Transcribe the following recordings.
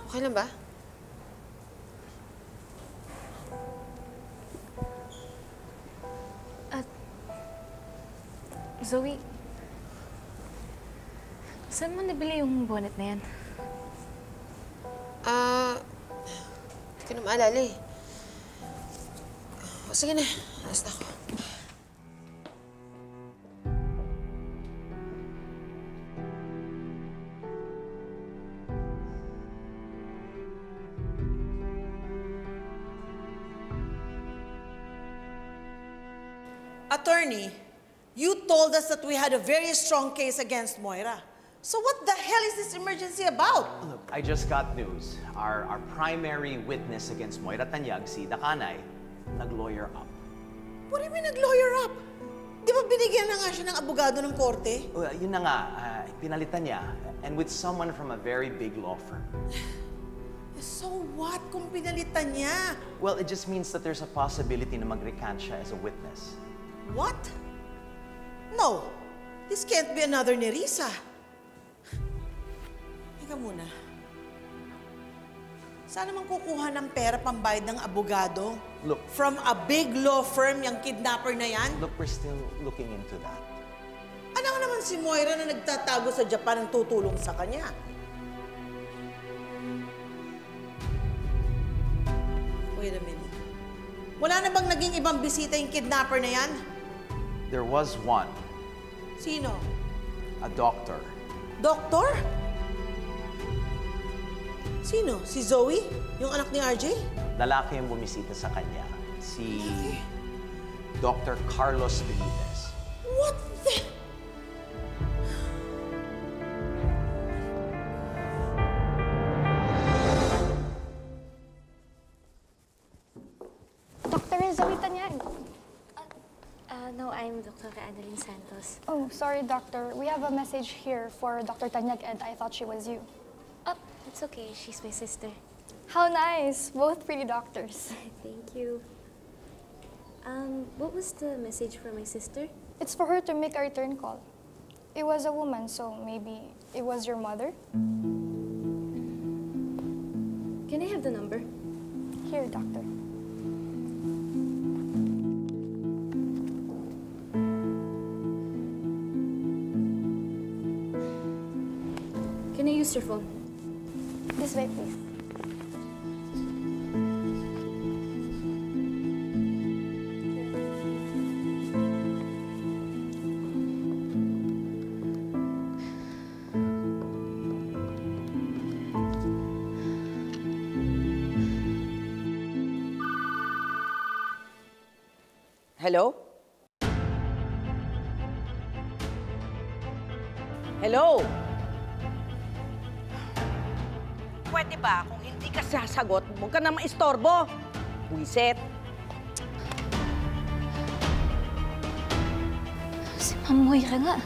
Okay lang ba? Zoe, saan mo nabili yung bonnet na yan? Hindi ko na maalala eh. O, sige na. Alas na ako. Attorney, you told us that we had a very strong case against Moira. So what the hell is this emergency about? Look, I just got news. Our primary witness against Moira Tanyag, si Dakanay, nag-lawyer up. What do you mean nag-lawyer up? Di ba binigyan na nga siya ng abogado ng korte? Well, yun na nga, pinalitan niya, and with someone from a very big law firm. So what kung pinalitan niya? Well, it just means that there's a possibility na mag-recant siya as a witness. What? No, this can't be another Nerissa. Higa muna. Saan naman kukuha ng pera pambayad ng abogado? Look. From a big law firm, yung kidnapper na yan? Look, we're still looking into that. Ano nga naman si Moira na nagtatago sa Japan ang tutulong sa kanya? Wait a minute. Wala na bang naging ibang bisita yung kidnapper na yan? There was one, Sino? a doctor. Doktor? Sino? Si Zoe? Yung anak ni RJ? Lalaki yung bumisita sa kanya, si Dr. Carlos Benitez. What the... Dr. Zoe Tanyag. No, I'm Dr. Adeline Santos. Oh, sorry, doctor. We have a message here for Dr. Tanyag and I thought she was you. Oh, it's okay. She's my sister. How nice. Both pretty doctors. Thank you. What was the message for my sister? It's for her to make a return call. It was a woman, so maybe it was your mother? Can I have the number? Here, doctor. Can I use your phone? This way, please. Hello? Hello? Pwede ba kung hindi ka sasagot, huwag ka na maistorbo? Buisit. Si Mamoy ka nga.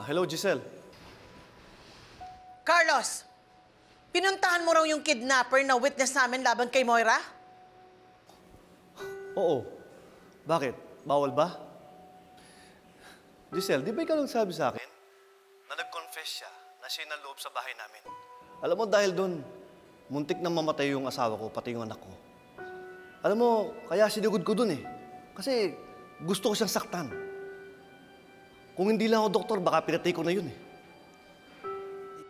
Hello, Giselle. Carlos, pinuntahan mo raw yung kidnapper na witness namin laban kay Moira? Oo. Bakit? Bawal ba? Giselle, di ba ikaw lang sabi sa akin na nag-confess siya na siya na loob sa bahay namin? Alam mo, dahil doon, muntik na mamatay yung asawa ko, pati yung anak ko. Alam mo, kaya sinugod ko doon eh. Kasi gusto ko siyang saktan. Kung hindi lang ako doktor, baka pinatay ko na yun eh.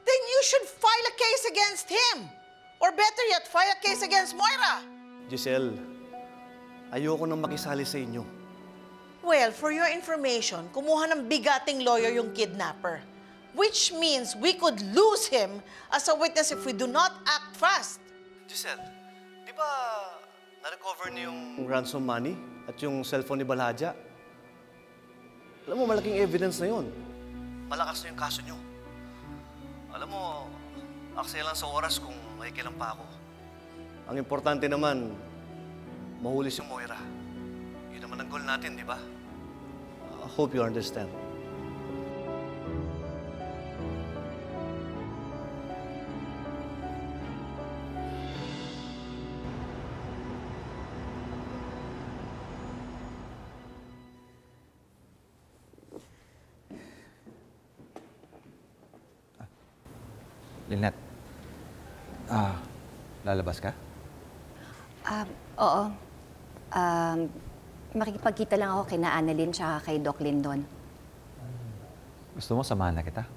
Then you should file a case against him. Or better yet, file a case against Moira. Giselle, ayoko nang makisali sa inyo. Well, for your information, kumuha ng bigating lawyer yung kidnapper. Which means we could lose him as a witness if we do not act fast. Giselle, di ba na-recover niyo yung ransom money at yung cellphone ni Balhaja? Alam mo, malaking evidence na yun. Malakas na yung kaso niyo. Alam mo, aksaya lang sa oras kung makikilang pa ako. Ang importante naman, mahuli si Moira. Yun naman ang goal natin, di ba? I hope you understand. Lynette, lalabas ka? Oo. Makikipagkita lang ako kina Annalyn tsaka kay Doc Lindon. Gusto mo samahan na kita?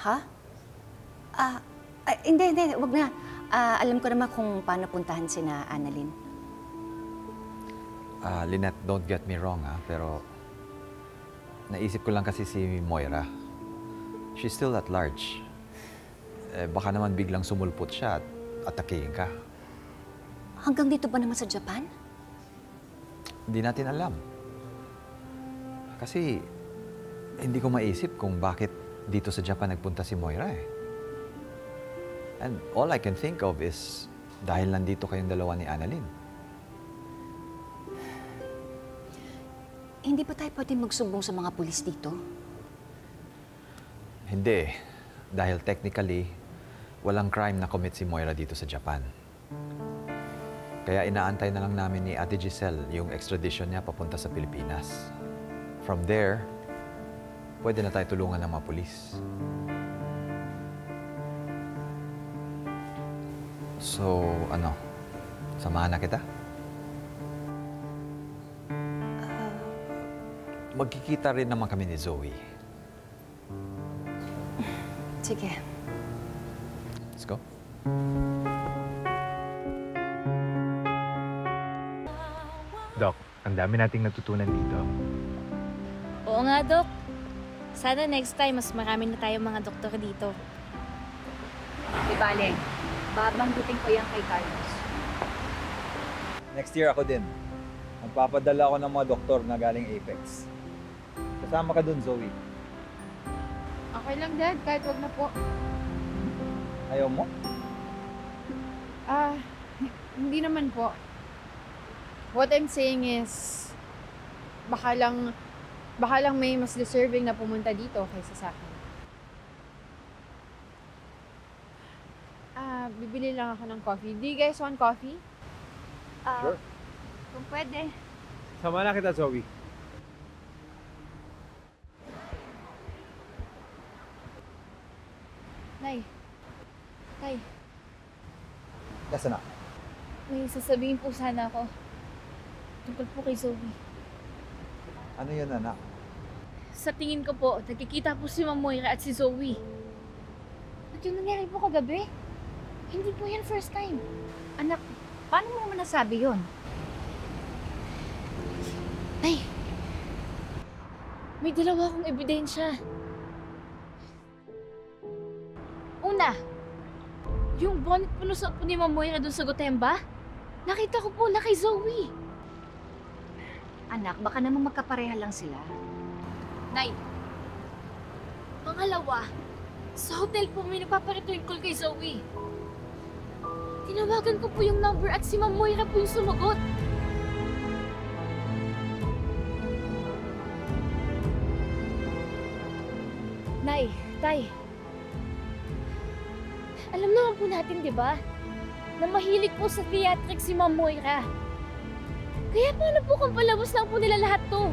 Ha? Hindi, wag na. Alam ko naman kung paano puntahan sina Annalyn. Lynette, don't get me wrong pero naisip ko lang kasi si Moira. She's still at large. Baka naman biglang sumulpot siya at atakihin ka. Hanggang dito ba naman sa Japan? Hindi natin alam. Kasi hindi ko maisip kung bakit dito sa Japan nagpunta si Moira And all I can think of is dahil nandito kayong dalawa ni Annalyn. Hindi ba tayo pwede magsumbong sa mga pulis dito? Hindi. Dahil technically, walang crime na commit si Moira dito sa Japan. Kaya inaantay na lang namin ni Ate Giselle yung extradition niya papunta sa Pilipinas. From there, pwede na tayo tulungan ng mga pulis. So, samahan na kita? Magkikita rin naman kami ni Zoe. Sige. Let's go. Doc, ang dami nating natutunan dito. Oo nga, Dok. Sana next time, mas marami na tayong mga doktor dito. Di bale, babanggutin ko yan kay Carlos. Next year ako din. Magpapadala ako ng mga doktor na galing Apex. Kasama ka dun, Zoe. Okay lang, Dad. Kahit wag na po. Ayaw mo? Hindi naman po. What I'm saying is, baka lang may mas deserving na pumunta dito kaysa sa akin. Bibili lang ako ng coffee. Do you guys want coffee? Sure. Kung pwede. Sama na kita, Zoe. Tay, Yes, anak. may sasabihin po sana ako. Tungkol po kay Zoe. Ano yun, anak? Sa tingin ko po, nagkikita po si Ma'am Moira at si Zoe. At yung nangyari po kagabi, hindi po yan first time. Anak, paano mo naman nasabi yun? Tay, may dalawa akong ebidensya. Una, yung bonnet po na suot po ni Ma'am Moira dun sa Gotemba, nakita ko po na kay Zoe. Anak, baka naman magkapareha lang sila. Nay, pangalawa, sa hotel po may nagpapareturn call kay Zoe. Tinawagan ko po yung number at si Ma'am Moira po yung sumagot. Nay, Tay, alam naman po natin, di ba? Na mahilig po sa theatrics si Ma'am Moira. Kaya paano po kung palabas lang po nila lahat to?